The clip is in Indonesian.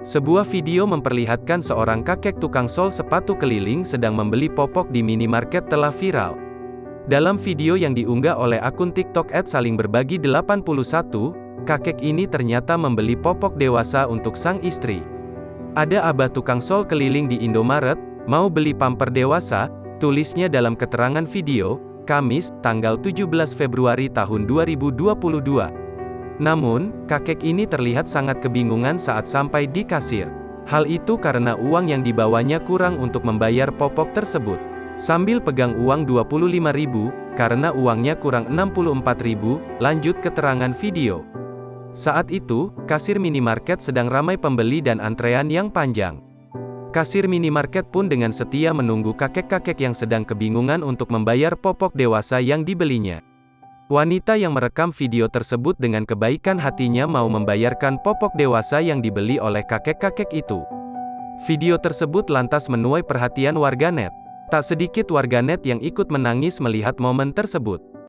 Sebuah video memperlihatkan seorang kakek tukang sol sepatu keliling sedang membeli popok di minimarket telah viral. Dalam video yang diunggah oleh akun TikTok @salingberbagi81, kakek ini ternyata membeli popok dewasa untuk sang istri. Ada abah tukang sol keliling di Indomaret, mau beli pamper dewasa, tulisnya dalam keterangan video, Kamis, tanggal 17 Februari tahun 2022. Namun, kakek ini terlihat sangat kebingungan saat sampai di kasir. Hal itu karena uang yang dibawanya kurang untuk membayar popok tersebut. Sambil pegang uang 25.000, karena uangnya kurang 64.000, lanjut keterangan video. Saat itu, kasir minimarket sedang ramai pembeli dan antrean yang panjang. Kasir minimarket pun dengan setia menunggu kakek-kakek yang sedang kebingungan untuk membayar popok dewasa yang dibelinya. Wanita yang merekam video tersebut dengan kebaikan hatinya mau membayarkan popok dewasa yang dibeli oleh kakek-kakek itu. Video tersebut lantas menuai perhatian warganet. Tak sedikit warganet yang ikut menangis melihat momen tersebut.